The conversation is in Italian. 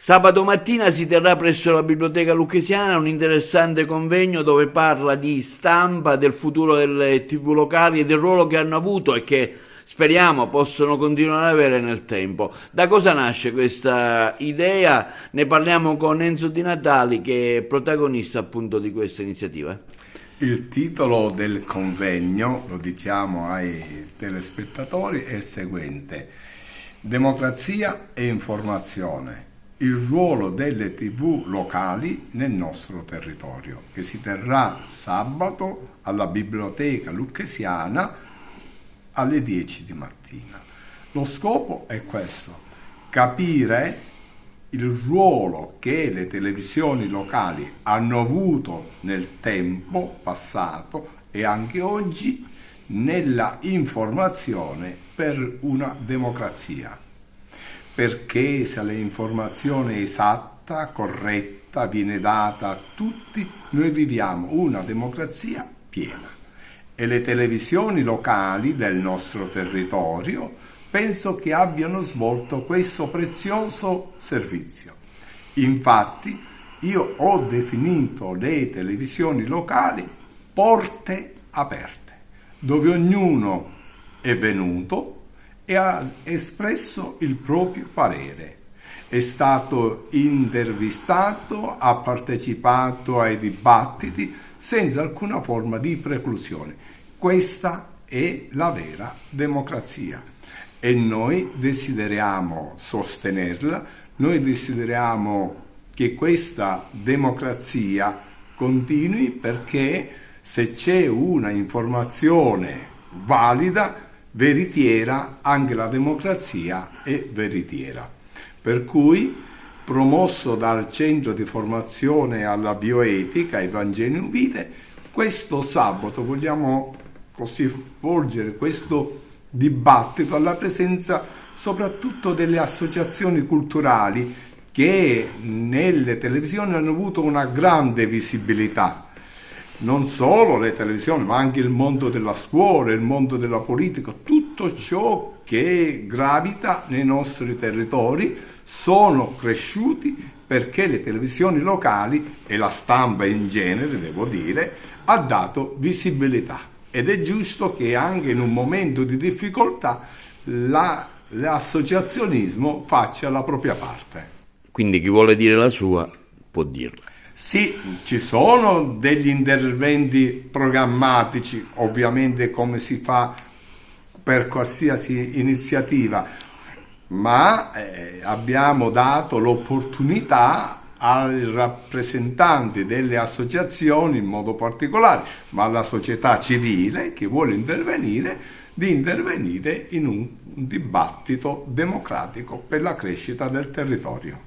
Sabato mattina si terrà presso la Biblioteca Lucchesiana un interessante convegno dove parla di stampa, del futuro delle TV locali e del ruolo che hanno avuto e che speriamo possono continuare ad avere nel tempo. Da cosa nasce questa idea? Ne parliamo con Enzo Di Natali, che è protagonista appunto di questa iniziativa. Il titolo del convegno, lo diciamo ai telespettatori, è il seguente: Democrazia e informazione, il ruolo delle TV locali nel nostro territorio, che si terrà sabato alla Biblioteca Lucchesiana alle 10 di mattina. Lo scopo è questo: capire il ruolo che le televisioni locali hanno avuto nel tempo passato e anche oggi nella informazione per una democrazia. Perché se l'informazione esatta, corretta, viene data a tutti, noi viviamo una democrazia piena. E le televisioni locali del nostro territorio penso che abbiano svolto questo prezioso servizio. Infatti, io ho definito le televisioni locali porte aperte, dove ognuno è venuto e ha espresso il proprio parere. È stato intervistato, ha partecipato ai dibattiti senza alcuna forma di preclusione. Questa è la vera democrazia e noi desideriamo sostenerla, noi desideriamo che questa democrazia continui, perché se c'è una informazione valida, veritiera, anche la democrazia è veritiera. Per cui, promosso dal Centro di Formazione alla Bioetica Evangelium Vitae, questo sabato vogliamo così svolgere questo dibattito alla presenza soprattutto delle associazioni culturali che nelle televisioni hanno avuto una grande visibilità. Non solo le televisioni, ma anche il mondo della scuola, il mondo della politica, tutto ciò che gravita nei nostri territori sono cresciuti perché le televisioni locali e la stampa in genere, devo dire, ha dato visibilità. Ed è giusto che anche in un momento di difficoltà l'associazionismo faccia la propria parte. Quindi chi vuole dire la sua può dirla. Sì, ci sono degli interventi programmatici, ovviamente come si fa per qualsiasi iniziativa, ma abbiamo dato l'opportunità ai rappresentanti delle associazioni in modo particolare, ma alla società civile che vuole intervenire, di intervenire in un dibattito democratico per la crescita del territorio.